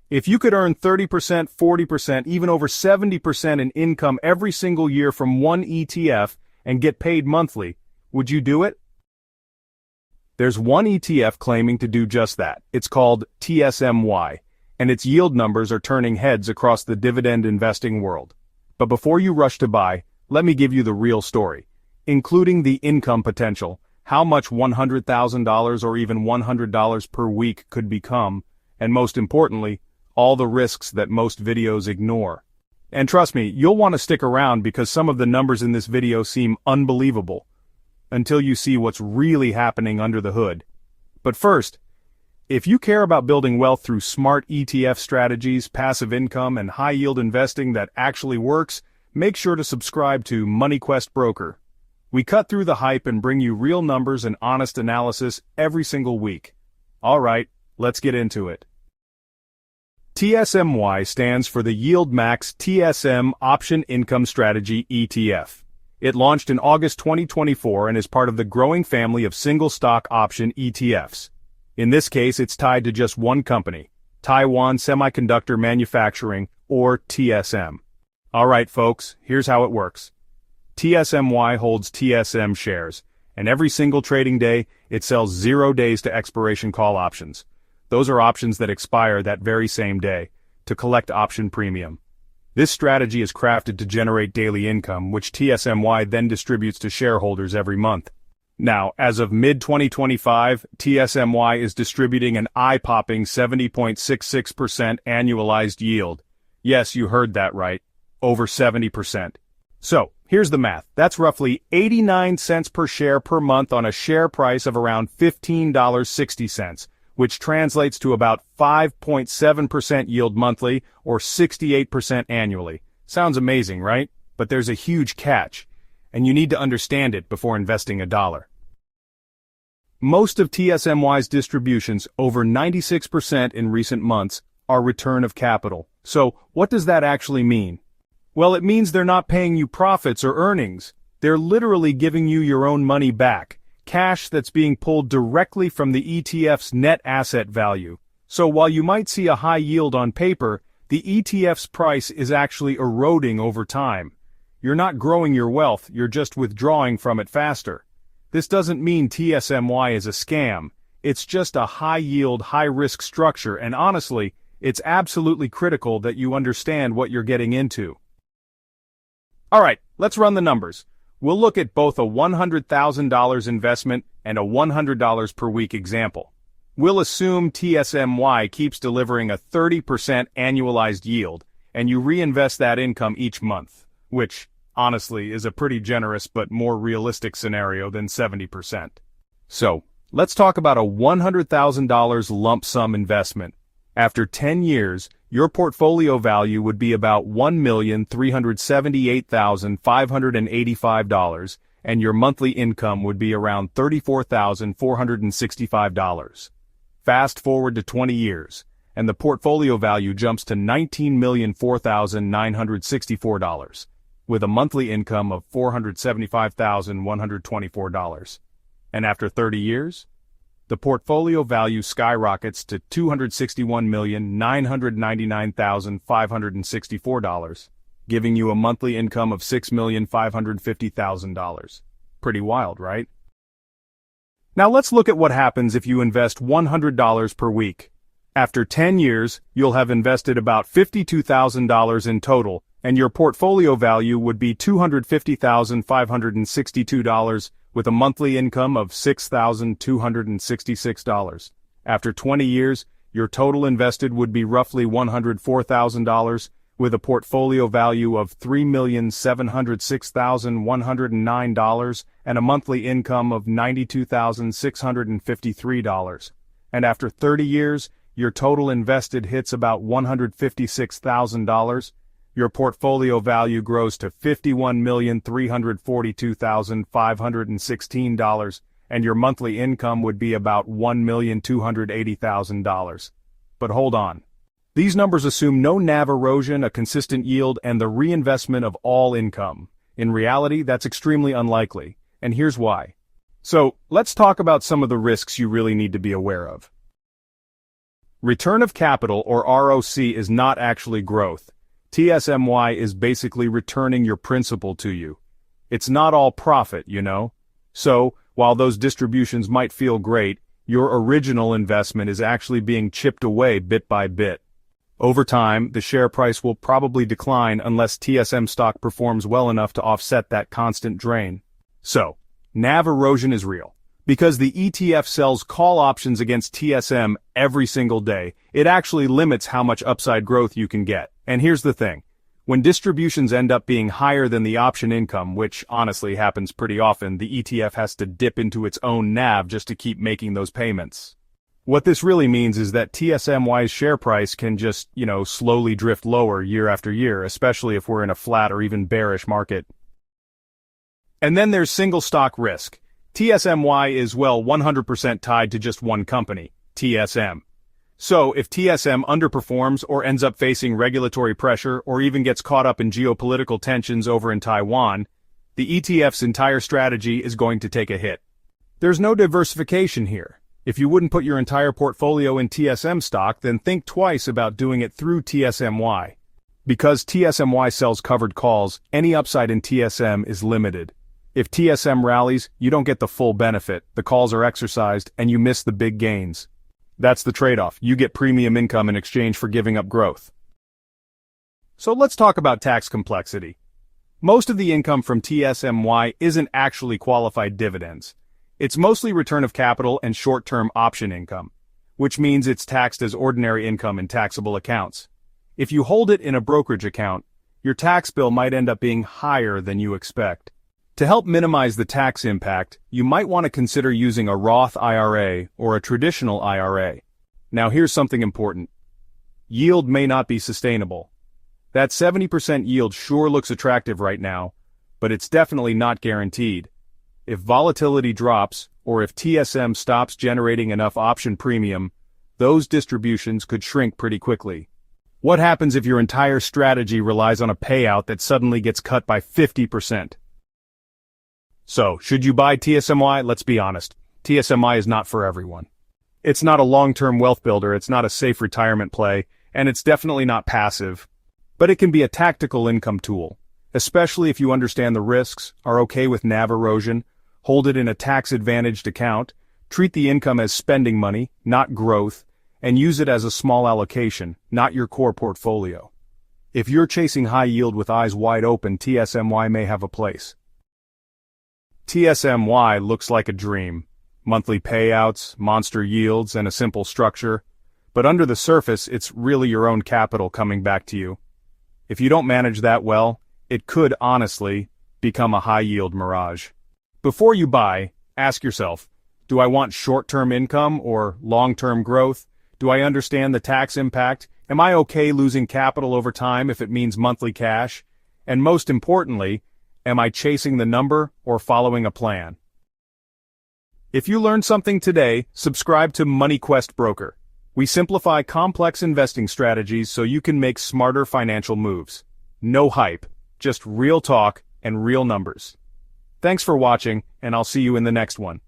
If you could earn 30%, 40%, even over 70% in income every single year from one ETF and get paid monthly, would you do it? There's one ETF claiming to do just that. It's called TSMY, and its yield numbers are turning heads across the dividend investing world. But before you rush to buy, let me give you the real story, including the income potential, how much $100,000 or even $100 per week could become, and most importantly, all the risks that most videos ignore. And trust me, you'll want to stick around because some of the numbers in this video seem unbelievable, until you see what's really happening under the hood. But first, if you care about building wealth through smart ETF strategies, passive income, and high-yield investing that actually works, make sure to subscribe to MoneyQuest Broker. We cut through the hype and bring you real numbers and honest analysis every single week. All right, let's get into it. TSMY stands for the YieldMax TSM Option Income Strategy ETF. It launched in August 2024 and is part of the growing family of single-stock option ETFs. In this case, it's tied to just one company, Taiwan Semiconductor Manufacturing, or TSM. All right, folks, here's how it works. TSMY holds TSM shares, and every single trading day, it sells 0 days to expiration call options. Those are options that expire that very same day, to collect option premium. This strategy is crafted to generate daily income, which TSMY then distributes to shareholders every month. Now, as of mid-2025, TSMY is distributing an eye-popping 70.66% annualized yield. Yes, you heard that right. Over 70%. So, here's the math. That's roughly 89 cents per share per month on a share price of around $15.60, which translates to about 5.7% yield monthly or 68% annually. Sounds amazing, right? But there's a huge catch, and you need to understand it before investing $1. Most of TSMY's distributions, over 96% in recent months, are return of capital. So, what does that actually mean? Well, it means they're not paying you profits or earnings. They're literally giving you your own money back, cash that's being pulled directly from the ETF's net asset value. So while you might see a high yield on paper, the ETF's price is actually eroding over time. You're not growing your wealth, you're just withdrawing from it faster. This doesn't mean TSMY is a scam. It's just a high-yield, high-risk structure, and honestly, it's absolutely critical that you understand what you're getting into. Alright, let's run the numbers. We'll look at both a $100,000 investment and a $100 per week example. We'll assume TSMY keeps delivering a 30% annualized yield, and you reinvest that income each month, which, honestly, is a pretty generous but more realistic scenario than 70%. So, let's talk about a $100,000 lump sum investment. After 10 years, your portfolio value would be about $1,378,585, and your monthly income would be around $34,465. Fast forward to 20 years, and the portfolio value jumps to $19,004,964, with a monthly income of $475,124. And after 30 years, the portfolio value skyrockets to $261,999,564, giving you a monthly income of $6,550,000. Pretty wild, right? Now let's look at what happens if you invest $100 per week. After 10 years, you'll have invested about $52,000 in total, and your portfolio value would be $250,562, with a monthly income of $6,266. After 20 years, your total invested would be roughly $104,000, with a portfolio value of $3,706,109 and a monthly income of $92,653. And after 30 years, your total invested hits about $156,000. Your portfolio value grows to $51,342,516, and your monthly income would be about $1,280,000. But hold on. These numbers assume no NAV erosion, a consistent yield, and the reinvestment of all income. In reality, that's extremely unlikely, and here's why. So, let's talk about some of the risks you really need to be aware of. Return of capital, or ROC, is not actually growth. TSMY is basically returning your principal to you. It's not all profit, you know? So, while those distributions might feel great, your original investment is actually being chipped away bit by bit. Over time, the share price will probably decline unless TSM stock performs well enough to offset that constant drain. So, NAV erosion is real. Because the ETF sells call options against TSM every single day, it actually limits how much upside growth you can get. And here's the thing. When distributions end up being higher than the option income, which honestly happens pretty often, the ETF has to dip into its own NAV just to keep making those payments. What this really means is that TSMY's share price can just, slowly drift lower year after year, especially if we're in a flat or even bearish market. And then there's single stock risk. TSMY is, 100% tied to just one company, TSM. So, if TSM underperforms or ends up facing regulatory pressure or even gets caught up in geopolitical tensions over in Taiwan, the ETF's entire strategy is going to take a hit. There's no diversification here. If you wouldn't put your entire portfolio in TSM stock, then think twice about doing it through TSMY. Because TSMY sells covered calls, any upside in TSM is limited. If TSM rallies, you don't get the full benefit, the calls are exercised, and you miss the big gains. That's the trade-off. You get premium income in exchange for giving up growth. So let's talk about tax complexity. Most of the income from TSMY isn't actually qualified dividends. It's mostly return of capital and short-term option income, which means it's taxed as ordinary income in taxable accounts. If you hold it in a brokerage account, your tax bill might end up being higher than you expect. To help minimize the tax impact, you might want to consider using a Roth IRA or a traditional IRA. Now here's something important. Yield may not be sustainable. That 70% yield sure looks attractive right now, but it's definitely not guaranteed. If volatility drops, or if TSM stops generating enough option premium, those distributions could shrink pretty quickly. What happens if your entire strategy relies on a payout that suddenly gets cut by 50%? So, should you buy TSMY? Let's be honest. TSMY is not for everyone. It's not a long-term wealth builder, it's not a safe retirement play, and it's definitely not passive. But it can be a tactical income tool, especially if you understand the risks, are okay with NAV erosion, hold it in a tax-advantaged account, treat the income as spending money, not growth, and use it as a small allocation, not your core portfolio. If you're chasing high yield with eyes wide open, TSMY may have a place. TSMY looks like a dream. Monthly payouts, monster yields, and a simple structure. But under the surface, it's really your own capital coming back to you. If you don't manage that well, it could honestly become a high-yield mirage. Before you buy, ask yourself, do I want short-term income or long-term growth? Do I understand the tax impact? Am I okay losing capital over time if it means monthly cash? And most importantly, am I chasing the number or following a plan? If you learned something today, subscribe to Money Quest Broker. We simplify complex investing strategies so you can make smarter financial moves. No hype, just real talk and real numbers. Thanks for watching, and I'll see you in the next one.